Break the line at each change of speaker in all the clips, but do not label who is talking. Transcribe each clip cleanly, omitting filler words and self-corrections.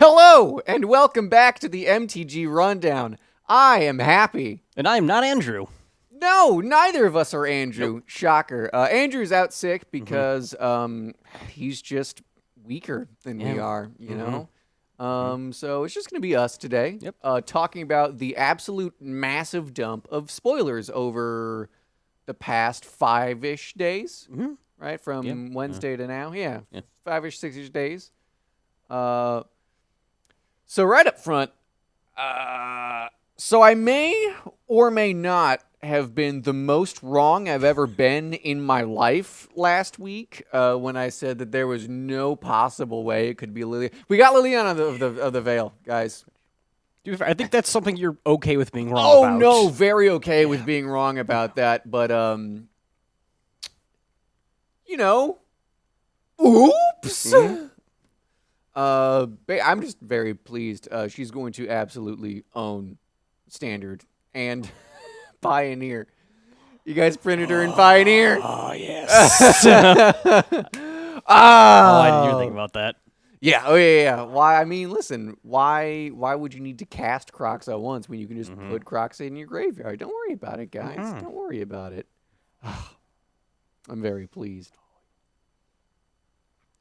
Hello, and welcome back to the MTG Rundown. I am Happy.
And I am not Andrew.
No, neither of us are Andrew.
Nope.
Shocker. Andrew's out sick because he's just weaker than we are, you know? So it's just going to be us today, talking about the absolute massive dump of spoilers over the past 5-ish days, right? From Wednesday to now. Yeah, 5-ish, 6-ish days. So right up front, so I may or may not have been the most wrong I've ever been in my life last week when I said that there was no possible way it could be Liliana. We got Liliana of the Veil, guys.
Dude, I think that's something you're okay with being wrong about.
Oh, no, very okay with being wrong about that. But, you know, oops. I'm just very pleased. She's going to absolutely own Standard and Pioneer. You guys printed her in Pioneer.
Oh, yes. I didn't even think about that.
Yeah, yeah. Why? I mean, listen. Why would you need to cast Crocs at once when you can just put Crocs in your graveyard? Don't worry about it, guys. Don't worry about it. I'm very pleased.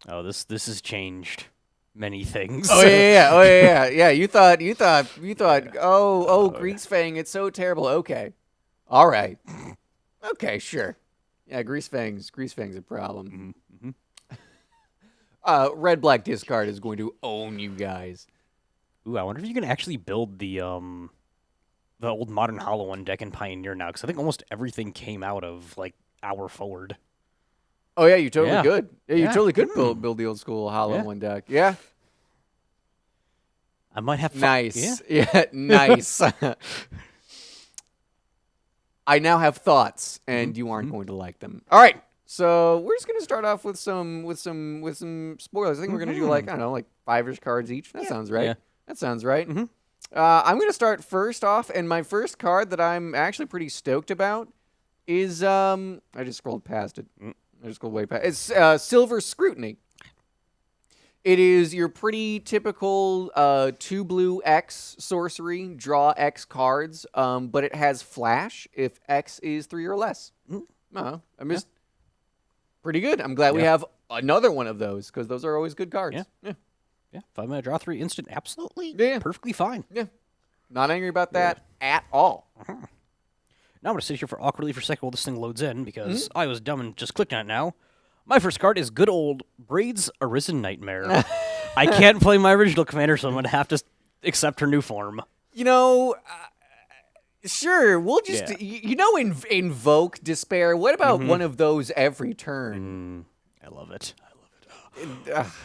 Oh, this has changed many things.
Yeah. You thought. Greasefang, it's so terrible. Okay, all right. Okay, sure. Yeah, Greasefang's a problem. Red-black discard is going to own you guys.
Ooh, I wonder if you can actually build the old Modern Hollow One deck in Pioneer now, because I think almost everything came out of like Hour Forward.
Oh yeah, you totally could. Yeah, you totally could
Mm.
build the old school Hollow One deck. Yeah.
I might have fun.
Nice. Yeah, nice. I now have thoughts, and you aren't going to like them. All right. So we're just gonna start off with some spoilers. I think we're gonna do like, I don't know, like 5-ish cards each. That sounds right.
Yeah.
That sounds right. I'm gonna start first off, and my first card that I'm actually pretty stoked about is I just scrolled past it. I just scrolled way past. It's Silver Scrutiny. It is your pretty typical 2 blue X sorcery, draw X cards, but it has flash if X is 3 or less. I'm just pretty good. I'm glad we have another one of those, because those are always good cards.
Yeah. 5-mana draw 3 instant, absolutely.
Yeah.
Perfectly fine.
Yeah. Not angry about that at all.
Now I'm going to sit here awkwardly for a second while this thing loads in, because I was dumb and just clicked on it now. My first card is good old Braid's Arisen Nightmare. I can't play my original commander, so I'm going to have to accept her new form.
You know, sure, we'll just, invoke Despair. What about one of those every turn?
I love it.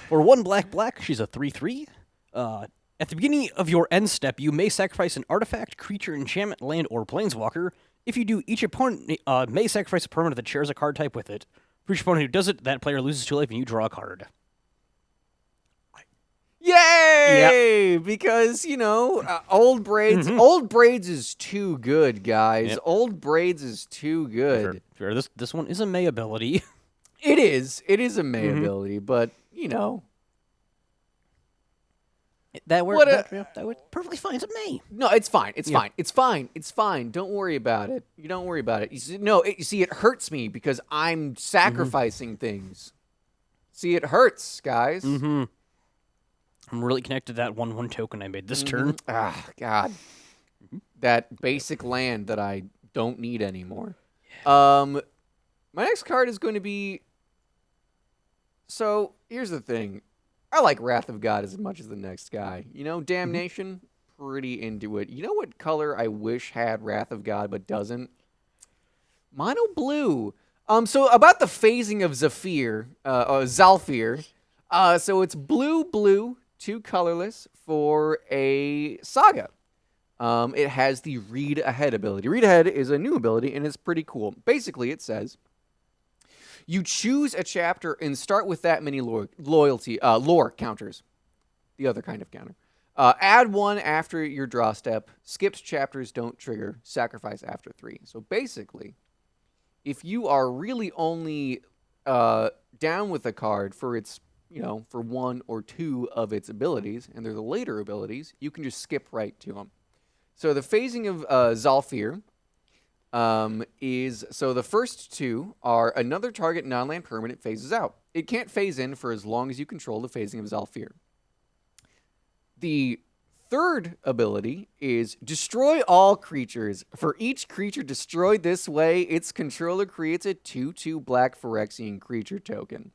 For 1 black, she's a 3/3. At the beginning of your end step, you may sacrifice an artifact, creature, enchantment, land, or planeswalker. If you do, each opponent may sacrifice a permanent that shares a card type with it. For each opponent who does it, that player loses 2 life and you draw a card.
Yay! Yep. Because, old braids. Old braids is too good, guys.
Yep.
Old braids is too good.
Sure. This one is a May ability.
It is. It is a May ability, but,
That would perfectly fine. It's a May.
No, it's fine. It's fine. It's fine. It's fine. Don't worry about it. You don't worry about it. You see, it hurts me because I'm sacrificing things. See, it hurts, guys.
I'm really connected to that 1/1 token I made this turn.
Ah, God. That basic land that I don't need anymore. My next card is going to be... So, here's the thing. I like Wrath of God as much as the next guy. Damnation, pretty into it. You know what color I wish had Wrath of God but doesn't? Mono blue. So about the phasing of Zalfir. So it's blue, 2 colorless for a saga. It has the Read Ahead ability. Read Ahead is a new ability, and it's pretty cool. Basically, it says, you choose a chapter and start with that many lore counters. The other kind of counter. Add 1 after your draw step. Skipped chapters don't trigger. Sacrifice after 3. So basically, if you are really only down with a card for its for one or two of its abilities, and they're the later abilities, you can just skip right to them. So the phasing of Zalfir so the first two are another target non-land permanent phases out. It can't phase in for as long as you control the phasing of Zalfir. The third ability is destroy all creatures. For each creature destroyed this way, its controller creates a 2/2 black Phyrexian creature token.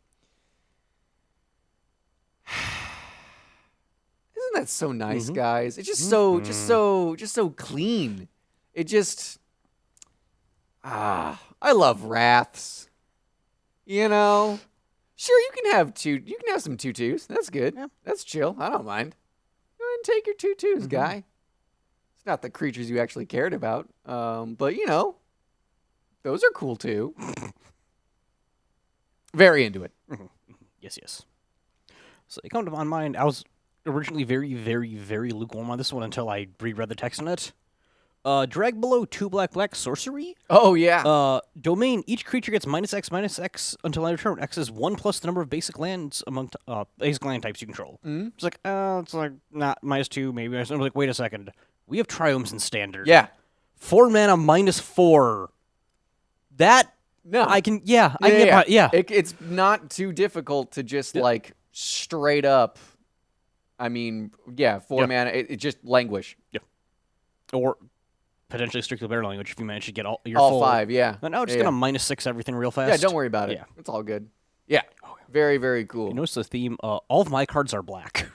Isn't that so nice, guys? It's just so clean. It just I love wraths. Sure, you can have some 2/2s. That's good. Yeah. That's chill. I don't mind. Go ahead and take your 2/2s, guy. It's not the creatures you actually cared about. But those are cool too. Very into it.
Yes. So it come to my mind, I was originally very, very, very lukewarm on this one until I reread the text on it. Drag below 2 black sorcery.
Oh, yeah.
Domain, each creature gets -X until end of turn. X is 1 plus the number of basic lands among basic land types you control. It's like, it's like, not -2, maybe. I'm like, wait a second. We have triomes in standard.
Yeah.
4 mana -4. That,
no.
I can, I can get
It's not too difficult to just, straight up, 4 mana, it just languish.
Yeah. Or potentially strictly better language if you manage to get all your
all
full
5, yeah.
No, just gonna -6 everything real fast.
Yeah, don't worry about it.
Yeah.
It's all good. Yeah. Very, very cool.
You notice the theme? All of my cards are black.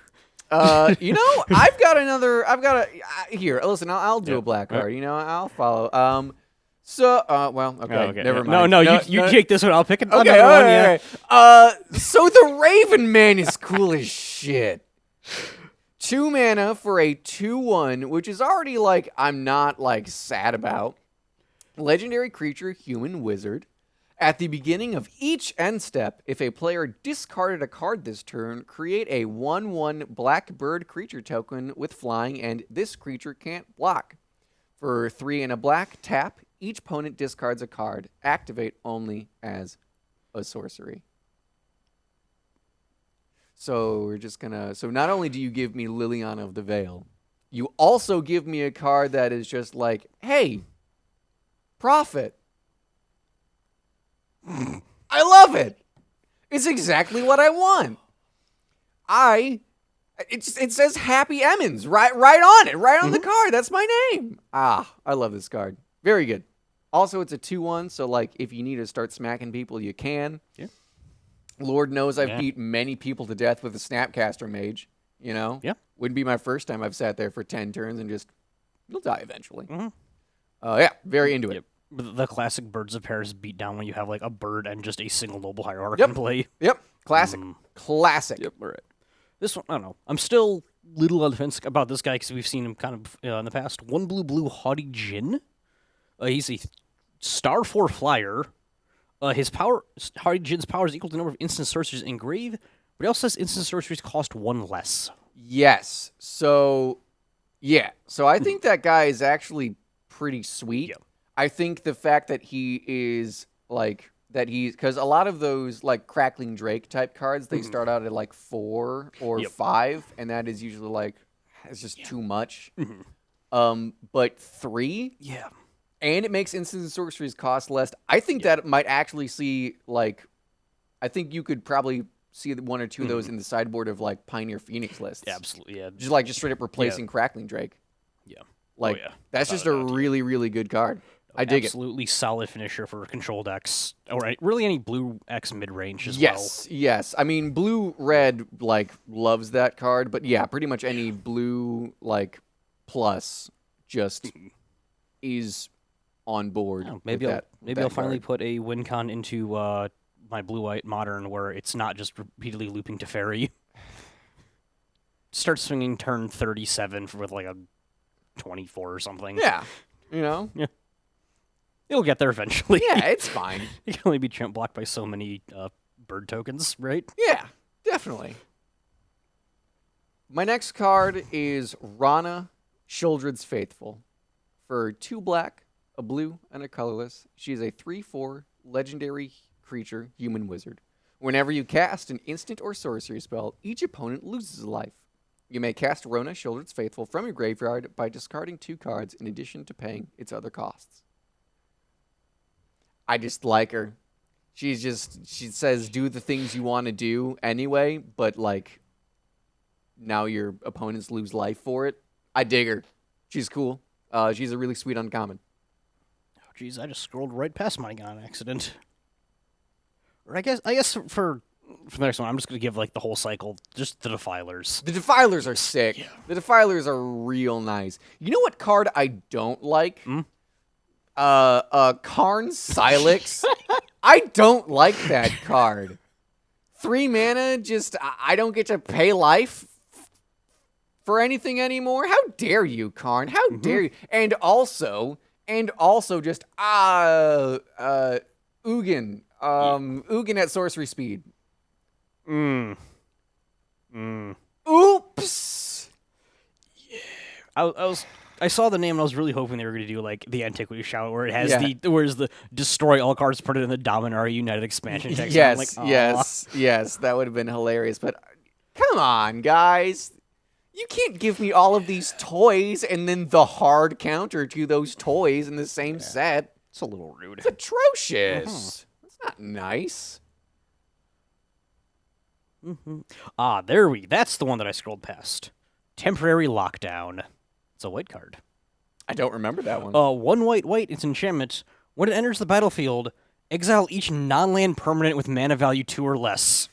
I've got here, listen, I'll do a black card. I'll follow. Okay, never mind.
No, you take this one, I'll pick another
one.
Yeah.
So the Raven Man is cool as shit. 2 mana for a 2/1, which is already, I'm not, sad about. Legendary creature, human wizard. At the beginning of each end step, if a player discarded a card this turn, create a 1/1 black bird creature token with flying, and this creature can't block. For 3 and a black, tap. Each opponent discards a card. Activate only as a sorcery. So we're just gonna. So not only do you give me Liliana of the Veil, you also give me a card that is just like, hey, profit. I love it. It's exactly what I want. It says Happy Emmons right on it, right on the card. That's my name. I love this card. Very good. Also, it's a 2/1, so if you need to start smacking people, you can.
Yeah.
Lord knows I've beat many people to death with a Snapcaster Mage,
Yeah.
Wouldn't be my first time I've sat there for 10 turns and you'll die eventually. Very into it.
Yep. The classic Birds of Paris beat down when you have, a bird and just a single Noble Hierarch in play.
Yep. Classic. Classic.
Yep, all right. This one, I don't know. I'm still little on the fence about this guy because we've seen him kind of in the past. 1 blue, Haughty Djinn. He's a star 4 flyer. His power, Haughty Djinn's power is equal to the number of instant sorceries in grave, but he also says instant sorceries cost 1 less.
Yes. So I think that guy is actually pretty sweet.
Yep.
I think the fact that he is because a lot of those Crackling Drake type cards, they start out at 4 or 5, and that is usually it's just too much. But 3, and it makes instant sorceries cost less. I think that might actually see I think you could probably see 1 or 2 of those in the sideboard of Pioneer Phoenix lists.
Yeah, absolutely, yeah.
Just straight up replacing Crackling Drake.
Yeah.
That's just a really, really good card. I dig it.
Absolutely solid finisher for control decks, or really any blue X mid range as well.
Yes. I mean, blue-red loves that card, but yeah, pretty much any blue plus just is on board.
Maybe I'll finally put a win con into my blue-white modern where it's not just repeatedly looping Teferi. Start swinging turn 37 with a 24 or something.
Yeah.
Yeah. It'll get there eventually.
Yeah, it's fine.
You can only be champ blocked by so many bird tokens, right?
Yeah, definitely. My next card is Rana, Sheoldred's Faithful. For 2 black, a blue, and a colorless, she is a 3/4 legendary creature, human wizard. Whenever you cast an instant or sorcery spell, each opponent loses a life. You may cast Rona, Sheoldred's Faithful from your graveyard by discarding 2 cards in addition to paying its other costs. I just like her. She says do the things you want to do anyway, but like now your opponents lose life for it. I dig her. She's cool. She's a really sweet uncommon.
Oh, geez, I just scrolled right past mine on accident. Or I guess for the next one, I'm just gonna give like the whole cycle, just the Defilers.
The Defilers are sick.
Yeah.
The Defilers are real nice. You know what card I don't like? Karn Silex. I don't like that card. 3 mana, just I don't get to pay life for anything anymore. How dare you, Karn? How dare you? And also just Ugin. Ugin at sorcery speed. Oops.
Yeah. I saw the name and I was really hoping they were going to do like the Antiquity Shout where it has the destroy all cards, put it in the Dominaria United expansion text.
Yes,
like,
yes, that would have been hilarious. But come on, guys. You can't give me all of these toys and then the hard counter to those toys in the same set.
It's a little rude.
It's atrocious. That's not nice.
That's the one that I scrolled past. Temporary Lockdown. It's a white card.
I don't remember that one.
1 white, it's enchantment. When it enters the battlefield, exile each non-land permanent with mana value 2 or less.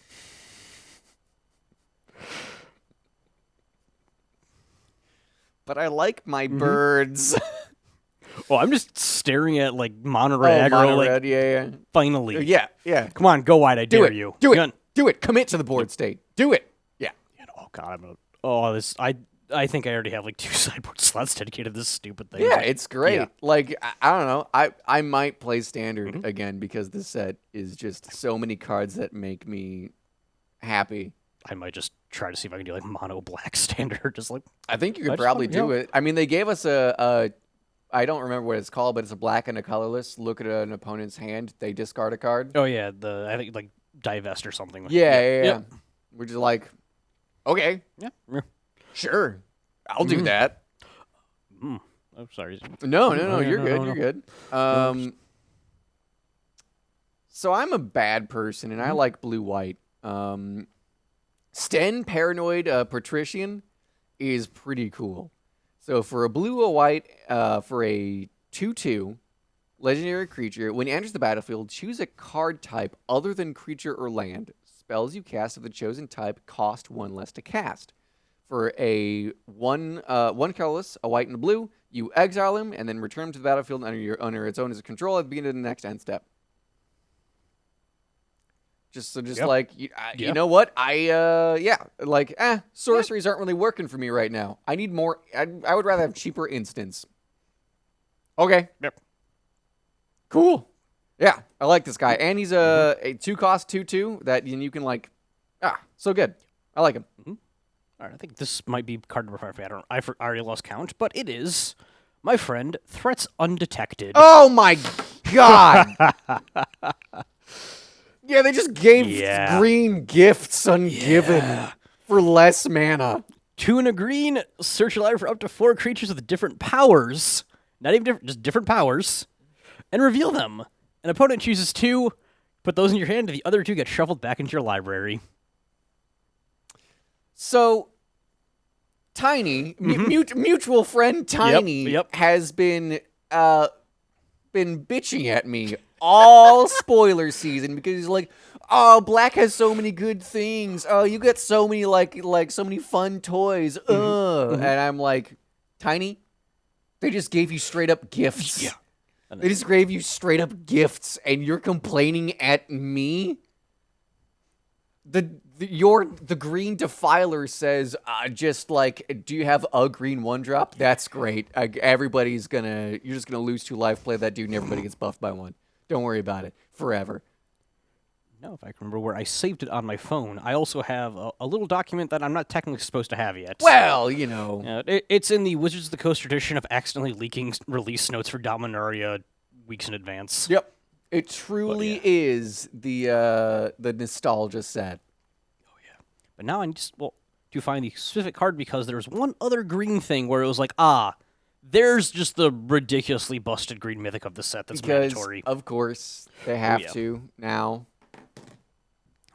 But I like my birds.
Oh, I'm just staring at like mono red aggro.
Mono red, yeah.
Finally.
Yeah.
Come on, go wide, I dare you.
Do it. Do it. Commit to the board state. Do it. Yeah.
Oh god, I think I already have like 2 sideboard slots dedicated to this stupid thing.
Yeah, it's great.
Yeah.
Like I don't know. I might play standard again because this set is just so many cards that make me happy.
I might just try to see if I can do like mono black standard. Just like
I think you could probably do it. I mean, they gave us a I don't remember what it's called, but it's a black and a colorless. Look at an opponent's hand. They discard a card.
Oh yeah, I think like divest or something.
Yeah. We're just like, okay,
yeah.
Sure, I'll do that.
Oh, sorry.
No, you're good. You're good. So I'm a bad person, and I like blue-white. Sten Paranoid Patrician is pretty cool. So for a blue or white, for a 2/2 legendary creature, when it enters the battlefield, choose a card type other than creature or land. Spells you cast of the chosen type cost 1 less to cast. For a one colorless, a white and a blue, you exile him and then return him to the battlefield under its owner's control at the beginning of the next end step. Like, you know what? Sorceries aren't really working for me right now. I need more. I would rather have cheaper instants. Okay.
Yep.
Cool. Yeah, I like this guy. And he's a 2-cost 2/2 that you can like, so good. I like him.
All right, I think this might be card number 5. I already lost count, but it is my friend Threats Undetected.
Oh my god. Yeah, they just gave green gifts ungiven for less mana.
2 and a green, search your library for up to 4 creatures with different powers. Not even different, just different powers. And reveal them. An opponent chooses 2, put those in your hand, and the other 2 get shuffled back into your library.
So, Tiny, mutual friend Tiny, has been bitching at me all spoiler season because he's like, oh, black has so many good things. Oh, you get so many like so many fun toys. And I'm like, Tiny, they just gave you straight up gifts.
Yeah.
They just gave you straight up gifts, and you're complaining at me. The green Defiler says, just like, do you have a green 1-drop? That's great. You're just gonna lose 2 life, play that dude, and everybody gets buffed by 1. Don't worry about it. Forever.
No, if I can remember where I saved it on my phone, I also have a little document that I'm not technically supposed to have yet.
Well, you know.
It's in the Wizards of the Coast tradition of accidentally leaking release notes for Dominaria weeks in advance.
Yep. It truly is the nostalgia set.
Oh yeah. But now I need to find the specific card because there's one other green thing where it was like, there's just the ridiculously busted green mythic of the set that's mandatory.
Of course, they have to now.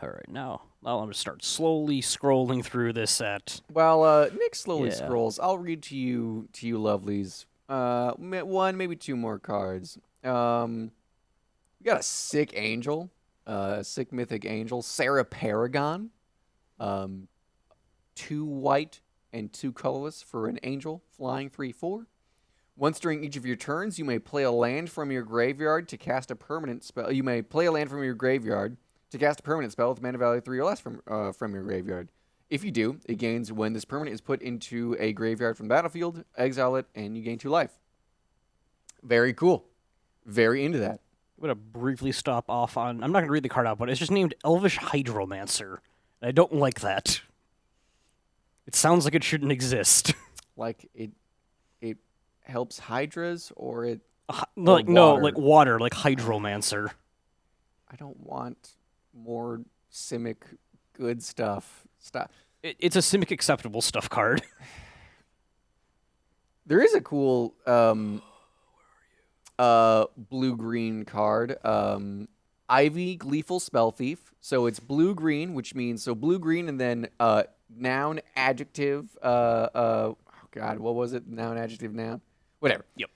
All right, now I'm going to start slowly scrolling through this set.
While Nick slowly scrolls, I'll read to you lovelies. One, maybe two more cards. We got a sick angel, sick mythic angel, Sarah Paragon. 2 white and 2 colorless for an angel, flying 3/4. Once during each of your turns, you may play a land from your graveyard to cast a permanent spell. You may play a land from your graveyard to cast a permanent spell with mana value 3 or less from your graveyard. If you do, it gains when this permanent is put into a graveyard from the battlefield, exile it, and you gain 2 life. Very cool. Very into that.
I'm going to briefly stop off on... I'm not going to read the card out, but it's just named Elvish Hydromancer. And I don't like that. It sounds like it shouldn't exist.
Like it helps hydras, or it...
like water, like Hydromancer.
I don't want more Simic good stuff.
It's a Simic acceptable stuff card.
There is a cool blue-green card. Ivy, Gleeful Spell Thief. So it's blue-green, which means... So blue-green and then noun, adjective... oh, God, what was it? Noun, adjective, noun? Whatever.
Yep.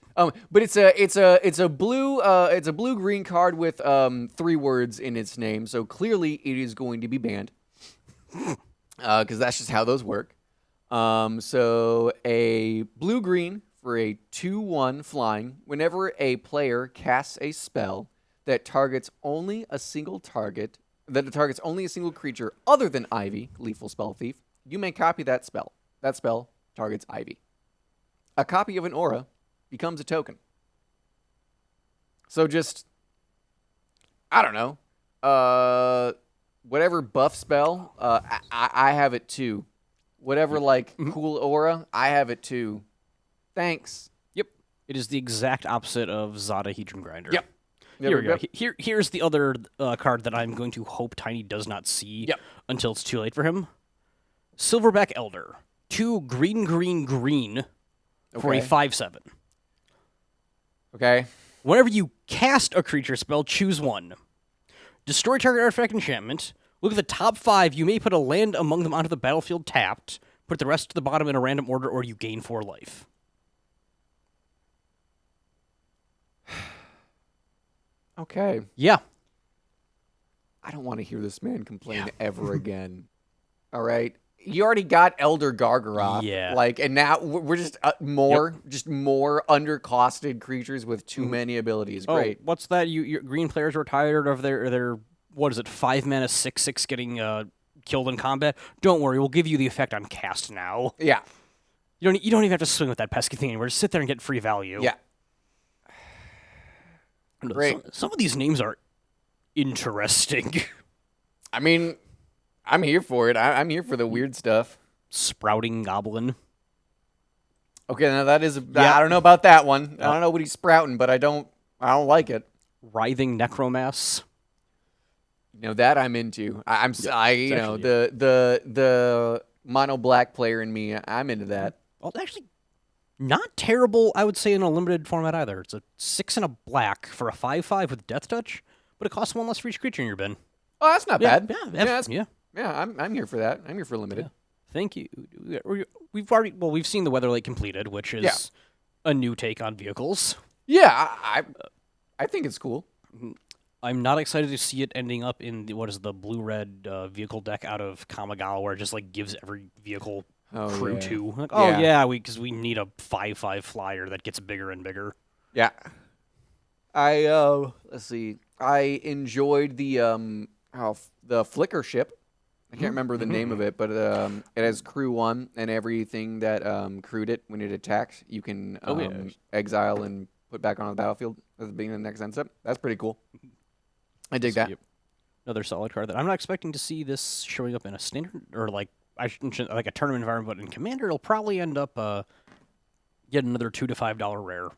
But it's a blue-green card with 3 words in its name. So clearly it is going to be banned. Because that's just how those work. So a blue-green for a 2/1 flying. Whenever a player casts a spell that targets only a single creature other than Ivy, Lethal Spell Thief, you may copy that spell. That spell targets Ivy. A copy of an aura becomes a token. So just, I don't know, whatever buff spell, I have it too. Whatever, cool aura, I have it too. Thanks.
Yep. It is the exact opposite of Zada Hedron Grinder.
Yep.
Here we go. Here's the other card that I'm going to hope Tiny does not see until it's too late for him. Silverback Elder. 2 green for a 5/7.
Okay.
Whenever you cast a creature spell, choose one. Destroy target artifact enchantment. Look at the top 5. You may put a land among them onto the battlefield tapped. Put the rest to the bottom in a random order, or you gain 4 life.
Okay.
Yeah.
I don't want to hear this man complain ever again. All right. You already got Elder Gargaroth.
Yeah.
And now we're just more undercosted creatures with too many abilities. Great.
Oh, what's that? Your green players were tired of their what is it, 5 mana 6/6 getting killed in combat? Don't worry, we'll give you the effect on cast now.
Yeah.
You don't even have to swing with that pesky thing anymore. Just sit there and get free value.
Yeah. Great.
Some of these names are interesting.
I mean, I'm here for it. I'm here for the weird stuff.
Sprouting Goblin.
Okay, now that is... I don't know about that one. I don't know what he's sprouting, but I don't like it.
Writhing Necromass.
That I'm into. The mono black player in me, I'm into that.
Well, actually, not terrible, I would say, in a limited format either. It's a 6 and a black for a 5/5 with Death Touch, but it costs 1 less for each creature in your bin.
Oh, that's not bad.
Yeah.
Yeah, I'm here for that. I'm here for limited.
Yeah. Thank you. We've seen the Weatherlight completed, which is a new take on vehicles.
Yeah, I think it's cool.
I'm not excited to see it ending up in the blue-red vehicle deck out of Kamigawa, where it just gives every vehicle crew 2. Because we need a 5/5 flyer that gets bigger and bigger.
Yeah. Let's see. I enjoyed the Flicker ship. I can't remember the name of it, but it has crew 1, and everything that crewed it when it attacks, you can exile and put back on the battlefield at the beginning of the next end step. That's pretty cool. I dig that.
Yep. Another solid card that I'm not expecting to see this showing up in a standard or a tournament environment, but in Commander it'll probably end up get another $2 to $5 rare.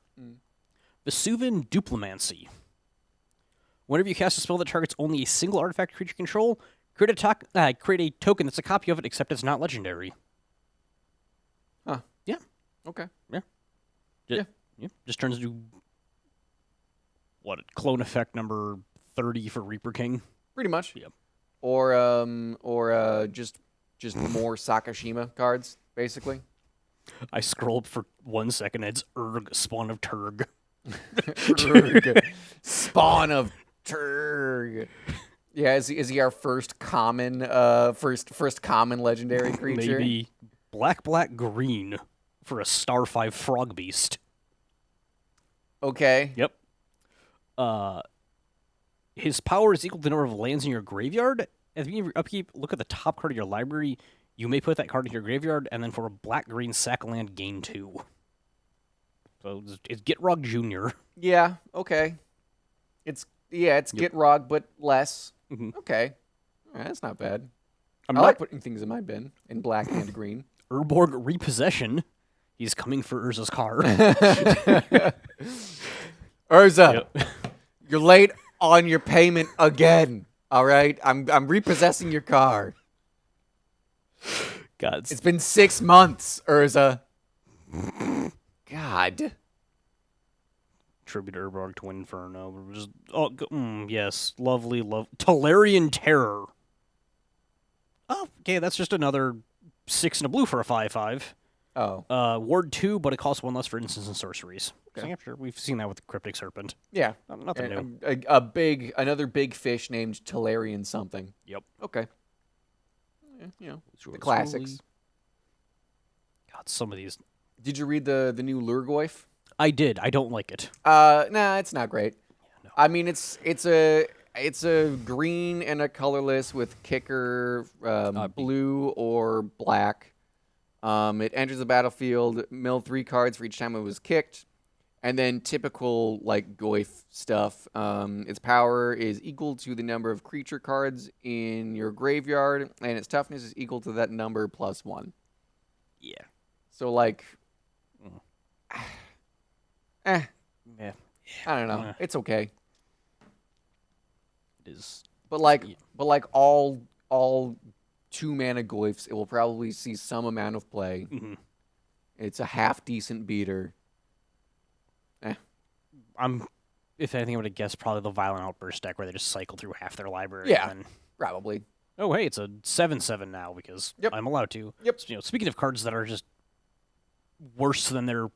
Vesuvian Duplimancy. Whenever you cast a spell that targets only a single artifact creature you control, create a token that's a copy of it, except it's not legendary.
Huh.
Yeah.
Okay.
Just turns into clone effect number 30 for Reaper King.
Pretty much.
Yep.
Or just more Sakashima cards, basically.
I scrolled for 1 second. It's Urg, Spawn of Turg.
Turg. Spawn of Turg. Yeah, is he our first common first common legendary creature?
Maybe black, green for a star 5 frog beast.
Okay.
Yep. His power is equal to the number of lands in your graveyard. At the beginning of your upkeep, look at the top card of your library. You may put that card in your graveyard, and then for a black-green sack land, gain 2. So it's Gitrog Jr.
Yeah, okay. It's Gitrog, but less.
Mm-hmm.
Okay. All right, that's not bad. I
not-
like putting things in my bin in black and green.
Urborg Repossession. He's coming for Urza's car.
Urza, you're late on your payment again. All right, I'm repossessing your car.
God,
It's been 6 months, Urza. God.
tribute to Urborg to Inferno. Just, yes, lovely. Talarian Terror. Oh, okay, that's just another 6 and a blue for a 5/5.
Oh.
Ward 2, but it costs 1 less for instants and sorceries.
Okay.
So, yeah, sure, we've seen that with the Cryptic Serpent.
Yeah.
Nothing new.
Another big fish named Talarian something.
Yep.
Okay. Yeah, the
Truly.
classics.
God, some of these.
Did you read the new Lurgoyf?
I did. I don't like it.
Nah, it's not great.
no.
I mean, it's a green and a colorless with kicker blue or black. It enters the battlefield, mill 3 cards for each time it was kicked, and then typical like Goyf stuff. Its power is equal to the number of creature cards in your graveyard, and its toughness is equal to that number plus 1.
Yeah.
So like,
Yeah.
I don't know.
Yeah.
It's okay.
It is.
But like all 2-mana Goyfs, it will probably see some amount of play.
Mm-hmm.
It's a half decent beater.
If anything, I would have guessed probably the Violent Outburst deck where they just cycle through half their library.
Yeah.
And then,
Probably.
oh, hey, it's a 7/7 now because
Yep.
I'm allowed to.
Yep.
So, speaking of cards that are just worse than their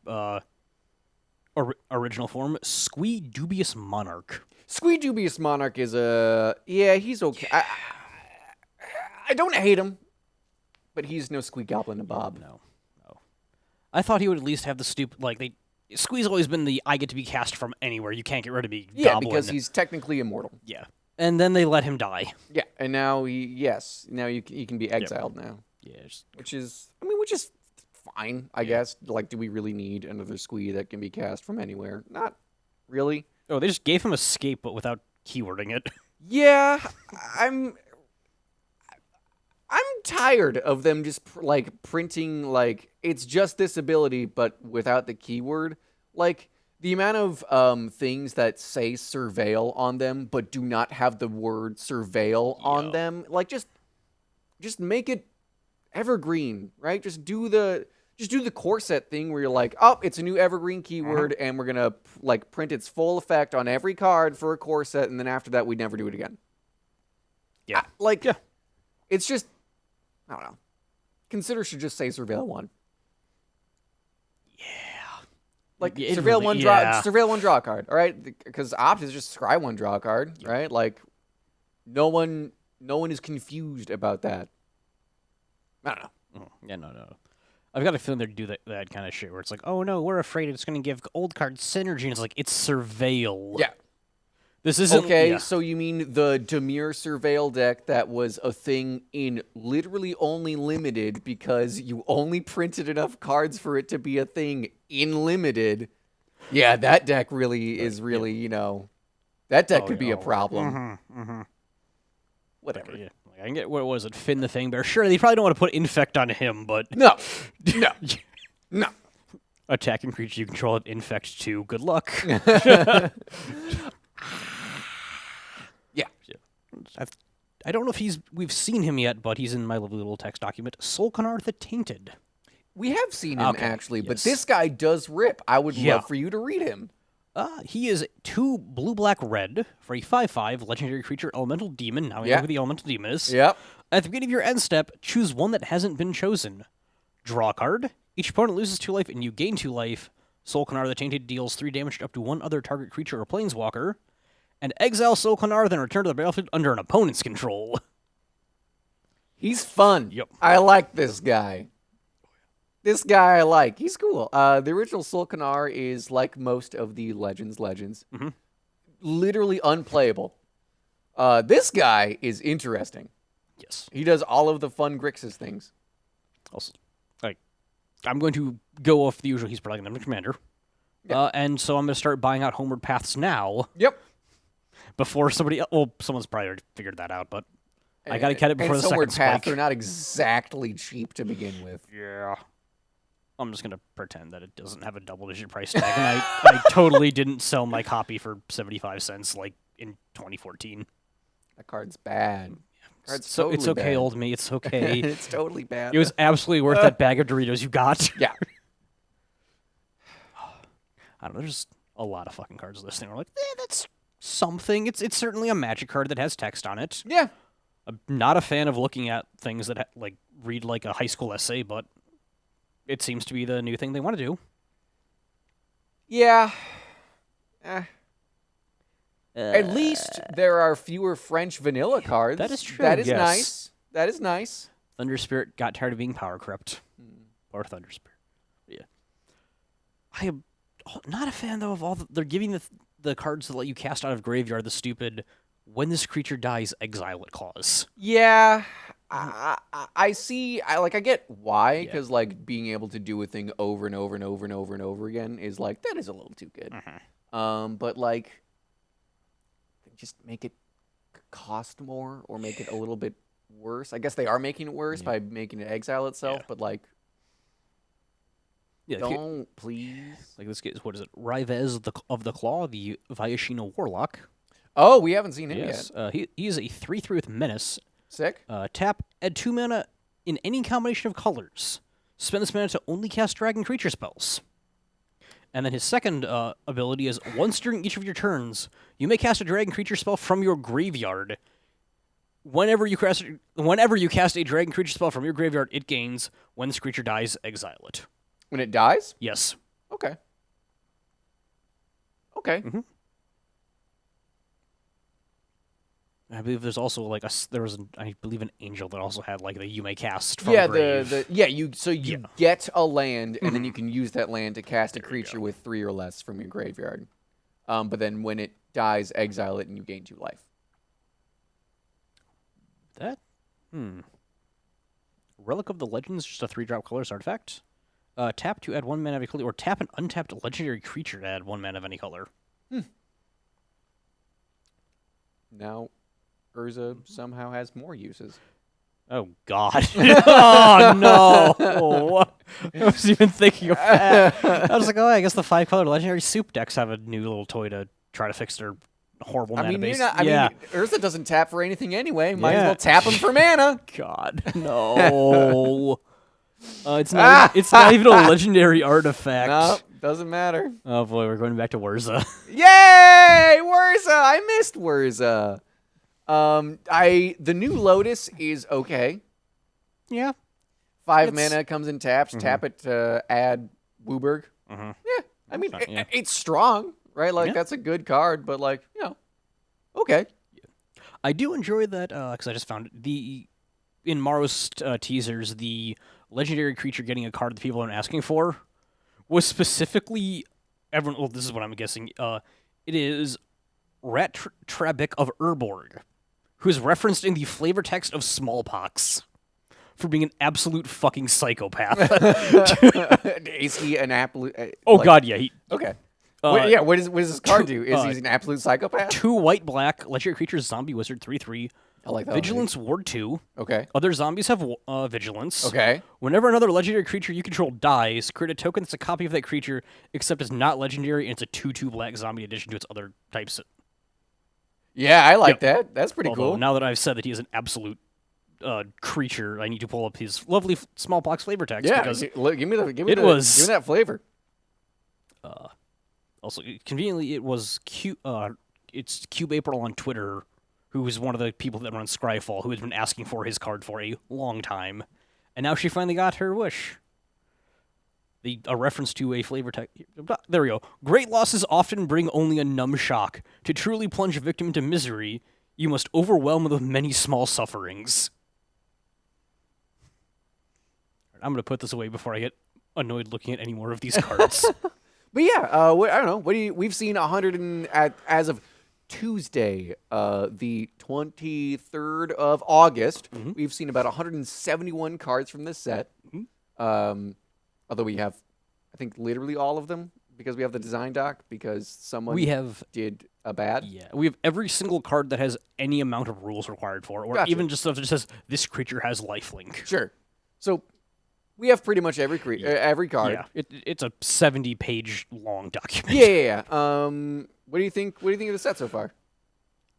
original form, Squee Dubious Monarch.
Squee Dubious Monarch is he's okay.
Yeah.
I don't hate him, but he's no Squee Goblin to Bob.
No. I thought he would at least have the Squee's always been the I get to be cast from anywhere. You can't get rid of me.
Yeah,
Goblin.
because he's technically immortal.
Yeah. And then they let him die.
Yeah, and now he can be exiled now,
Yeah.
which is fine, I guess. Like, do we really need another Squee that can be cast from anywhere? Not really.
Oh, they just gave him escape, but without keywording it.
Yeah, I'm tired of them just printing it's just this ability, but without the keyword. Like the amount of things that say surveil on them, but do not have the word surveil on them. Like just make it evergreen, right? Just do the core set thing where you're like, oh, it's a new evergreen keyword, and we're gonna print its full effect on every card for a core set, and then after that, we'd never do it again.
Yeah.
It's just, I don't know. Consider should just say Surveil 1.
Yeah.
Surveil 1 draw, Surveil 1 draw card, all right? Because Opt is just Scry 1 draw card, right? Like, no one is confused about that. I don't know.
Yeah, no. I've got a feeling they'd do that kind of shit where it's like, oh no, we're afraid it's going to give old cards synergy, and it's like, it's Surveil.
Yeah.
This isn't...
Okay,
yeah.
so you mean the Dimir Surveil deck that was a thing in literally only Limited because you only printed enough cards for it to be a thing in Limited? Yeah, that deck really is really, that deck could be a problem. Whatever.
Okay, yeah. I can get, what was it, Finn the Fangbear? Sure, they probably don't want to put Infect on him, but...
No.
Attacking creature you control at Infect 2. Good luck. I don't know if we've seen him yet, but he's in my lovely little text document. Solkanar the Tainted.
We have seen him, actually, but
yes.
this guy does rip. I would love for you to read him.
He is 2 blue-black-red for a 5/5 legendary creature elemental demon. Now we know who the elemental demon is.
Yep.
At the beginning of your end step, choose one that hasn't been chosen. Draw a card. Each opponent loses 2 life, and you gain 2 life. Solkanar the Tainted deals 3 damage to up to 1 other target creature or planeswalker. And exile Solkanar, then return to the battlefield under an opponent's control.
He's fun.
Yep.
I like this guy. This guy I like. He's cool. The original Solkanar is like most of the Legends.
Mm-hmm.
Literally unplayable. This guy is interesting.
Yes.
He does all of the fun Grixis things.
Also, I'm going to go off the usual. He's probably going to commander.
Yeah.
And so I'm going to start buying out Homeward Paths now.
Yep.
Before somebody... Well, someone's probably already figured that out, but I got to get it before the second
Path,
spike.
they're not exactly cheap to begin with.
Yeah. I'm just going to pretend that it doesn't have a double-digit price tag, and I totally didn't sell my copy for 75 cents like in 2014.
That card's bad.
It's okay,
bad.
old me. It's okay.
It's totally bad.
It was absolutely worth that bag of Doritos you got.
Yeah.
I don't know. There's a lot of fucking cards listing. We're like, that's something. It's certainly a Magic card that has text on it.
Yeah.
I'm not a fan of looking at things that read like a high school essay, but it seems to be the new thing they want to do.
Yeah. At least there are fewer French vanilla cards.
That is true.
That is
yes.
nice. That is nice.
Thunder Spirit got tired of being power crept. Or Thunder Spirit. Yeah. I am not a fan, though, of they're giving the cards that let you cast out of graveyard the stupid, when this creature dies, exile it clause.
Yeah. I see. I get why, because being able to do a thing over and over and over and over and over again is that is a little too good.
Mm-hmm.
But just make it cost more or make it a little bit worse. I guess they are making it worse by making it exile itself, but don't please.
This is what is it? Rivez of the Claw, the Vyashina Warlock.
Oh, we haven't seen him
yet.
He
is a 3/3 with Menace.
Sick.
Tap, add 2 mana in any combination of colors. Spend this mana to only cast dragon creature spells. And then his second ability is, once during each of your turns, you may cast a dragon creature spell from your graveyard. Whenever you cast a dragon creature spell from your graveyard, it gains. When this creature dies, exile it.
When it dies?
Yes.
Okay. Okay.
Mm-hmm. I believe there's also I believe an angel that also had the you may cast from grave.
You get a land and then you can use that land to cast a creature with 3 or less from your graveyard. But then when it dies, exile it and you gain 2 life.
Relic of the Legends, just a 3-drop colorless artifact. Tap to add 1 mana of any color, or tap an untapped legendary creature to add 1 mana of any color.
Now, Urza somehow has more uses.
Oh, God. Oh, no. I was even thinking of that. I was like, I guess the 5-color legendary soup decks have a new little toy to try to fix their horrible mana base.
Urza doesn't tap for anything anyway. Might as well tap him for mana.
God, no. It's not even a legendary artifact.
No, doesn't matter.
Oh, boy, we're going back to Urza.
Yay! Urza! I missed Urza. The new Lotus is okay.
Yeah.
5 mana comes in taps. Tap it to add Wooburg.
Mm-hmm.
Yeah. I mean, it's strong, right? That's a good card, but, okay.
I do enjoy that, because I just found in Morrow's teasers, the legendary creature getting a card that people aren't asking for was specifically everyone. Well, this is what I'm guessing. It is Rat Trabic of Urborg, who is referenced in the flavor text of Smallpox for being an absolute fucking psychopath.
Is he an absolute?
God, yeah.
Okay. What does this card do? Is he an absolute psychopath?
2 white-black legendary creatures, zombie wizard, 3/3.
I like that.
Vigilance Ward 2.
Okay.
Other zombies have Vigilance.
Okay.
Whenever another legendary creature you control dies, create a token that's a copy of that creature, except it's not legendary, and it's a 2/2 black zombie addition to its other types.
Yeah, I like that. That's pretty
Although,
cool.
now that I've said that he is an absolute creature, I need to pull up his lovely smallpox flavor text.
Yeah,
because
give me give me
it was-
give me that flavor.
Also, conveniently, it was it's Cube April on Twitter, who is one of the people that runs Scryfall, who has been asking for his card for a long time, and now she finally got her wish. A reference to a flavor text. There we go. Great losses often bring only a numb shock. To truly plunge a victim into misery, you must overwhelm them with many small sufferings. I'm going to put this away before I get annoyed looking at any more of these cards.
But yeah, I don't know. We've seen 100 as of Tuesday, the 23rd of August. We've seen about 171 cards from this set. Although we have, I think, literally all of them because we have the design doc because someone did a bad.
Yeah, we have every single card that has any amount of rules required for it, or
Gotcha.
even just stuff that says this creature has lifelink.
Sure. So we have pretty much every every card.
Yeah, it's a 70-page long document.
Yeah. What do you think? What do you think of the set so far?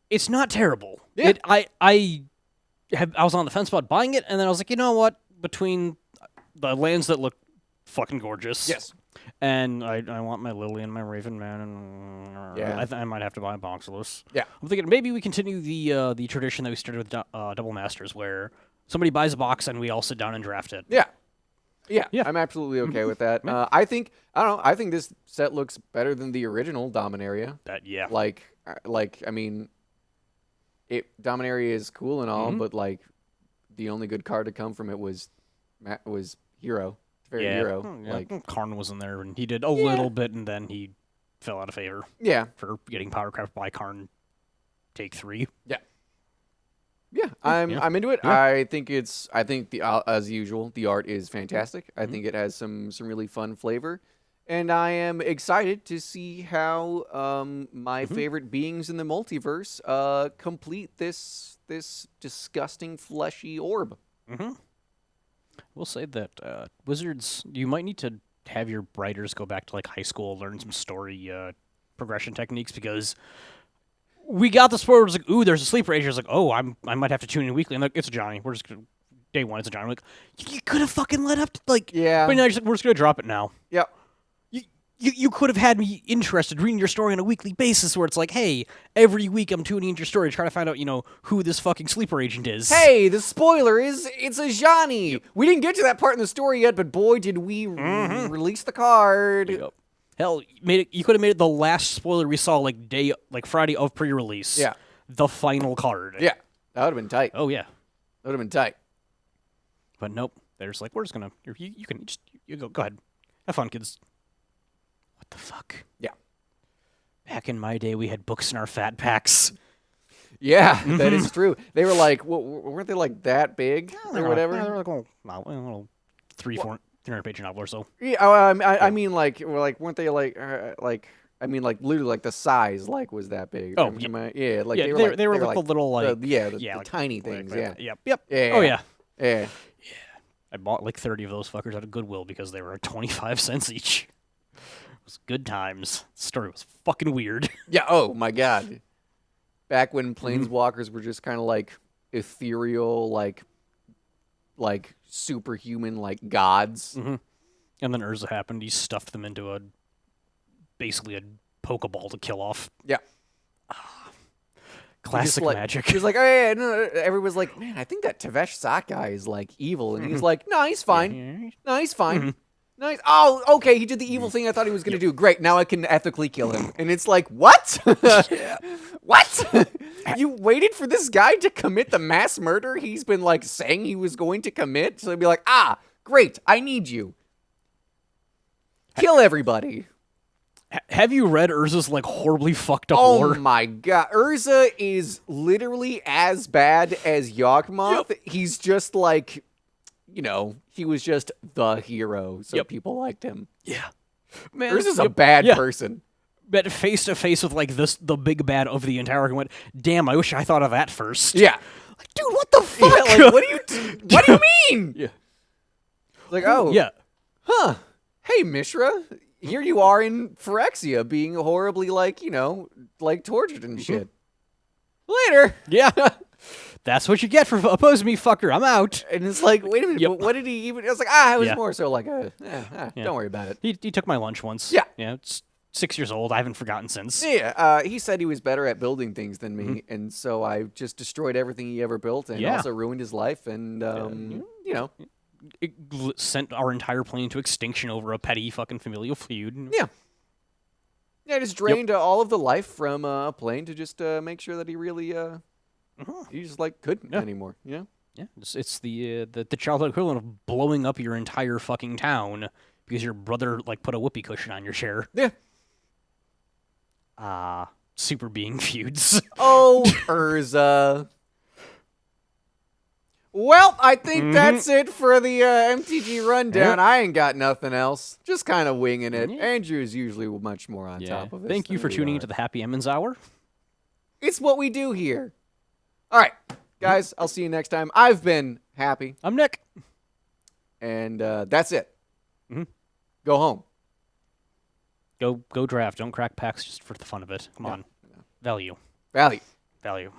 It's not terrible.
Yeah.
I was on the fence about buying it, and then I was like, you know what? Between the lands that look fucking gorgeous,
Yes.
and I want my Lily and my Raven Man, and
Yeah.
I might have to buy a Boxalus.
Yeah.
I'm thinking maybe we continue the tradition that we started with Double Masters, where somebody buys a box and we all sit down and draft it.
Yeah. Yeah.
Yeah.
I'm absolutely okay with that. I think I think this set looks better than the original Dominaria. I mean, Dominaria is cool and all, but like the only good card to come from it was Hero. Very Hero.
Yeah.
Like
Karn was in there, and he did a little bit, and then he fell out of favor
yeah.
for getting power craft by Karn. Take 3.
Yeah, I'm into it.
Yeah.
I think as usual the art is fantastic. I think it has some really fun flavor, and I am excited to see how my favorite beings in the multiverse complete this disgusting fleshy orb.
We'll say that Wizards, you might need to have your writers go back to like high school, learn some story progression techniques, because we got the spoiler. It was like, ooh, there's a sleeper age. I was like, oh, I might have to tune in weekly. And like, it's a Johnny. We're just gonna, day one, it's a Johnny. I'm like, you could have fucking let up to, like,
Yeah.
But now we're just gonna drop it now.
Yep.
You could have had me interested reading your story on a weekly basis, where it's like, hey, every week I'm tuning into your story to try to find out, who this fucking sleeper agent is.
Hey, the spoiler is it's a Johnny. We didn't get to that part in the story yet, but boy, did we release the card.
Yep. Hell, you could have made it the last spoiler we saw, like Friday of pre-release.
Yeah.
The final card.
Yeah, that would have been tight.
Oh yeah.
That would have been tight.
But nope. They're just like, we're just gonna. You go ahead. Have fun, kids. What the fuck?
Yeah.
Back in my day, we had books in our fat packs.
Yeah, that is true. They were like, weren't they like that big or whatever?
Yeah, they were like a little 300-page novel or so.
Yeah, I mean, weren't they like literally like the size was that big?
Oh,
yeah, like
yeah, they were like the little
the tiny things.
Yep.
Yeah.
Oh yeah.
Yeah.
I bought like 30 of those fuckers out of Goodwill because they were 25 cents each. It was good times. The story was fucking weird.
Yeah. Oh my god. Back when planeswalkers were just kind of like ethereal, like superhuman, like gods.
And then Urza happened. He stuffed them into basically a Pokeball to kill off.
Yeah.
Classic magic.
He was like, oh yeah, no. Everyone's like, man, I think that Tavesh Sakai is like evil, and he's like, no, he's fine. No, he's fine. Nice. Oh, okay. He did the evil thing I thought he was going to do. Great. Now I can ethically kill him. And it's like, what? What? You waited for this guy to commit the mass murder he's been like saying he was going to commit? So he'd be like, great. I need you. Kill everybody.
Have you read Urza's like horribly fucked up
Oh
lore?
my god. Urza is literally as bad as Yawgmoth.
Yep.
He's just like, he was just the hero, so people liked him.
Yeah. Man,
Urza's a bad person.
But face to face with like the big bad of the entire argument. Damn, I wish I thought of that first.
Yeah.
Like, dude, what the fuck?
Yeah, like, what do you mean?
Yeah.
Like, oh.
Yeah.
Huh. Hey, Mishra. Here you are in Phyrexia being horribly, like tortured and shit. Later.
Yeah. That's what you get for opposing me, fucker. I'm out.
And it's like, wait a minute, but what did he even? I was like, it was
Yeah.
more so like don't worry about it.
He took my lunch once.
Yeah.
Yeah, it's 6 years old. I haven't forgotten since.
Yeah, he said he was better at building things than me, and so I just destroyed everything he ever built, and also ruined his life, and you know,
It sent our entire plane into extinction over a petty fucking familial feud.
yeah, I just drained all of the life from a plane to just make sure that he really he just like couldn't anymore. You know?
Yeah, it's the childhood equivalent of blowing up your entire fucking town because your brother like put a whoopee cushion on your chair.
Yeah.
Super being feuds.
Oh, Urza. Well, I think that's it for the MTG Rundown. I ain't got nothing else. Just kind of winging it. Andrew's usually much more on top of it.
Thank you for tuning into the Happy Emmons Hour.
It's what we do here. All right, guys, I'll see you next time. I've been Happy.
I'm Nick.
And that's it. Go home.
Go draft. Don't crack packs just for the fun of it. Come on. Value.
Value.
Value.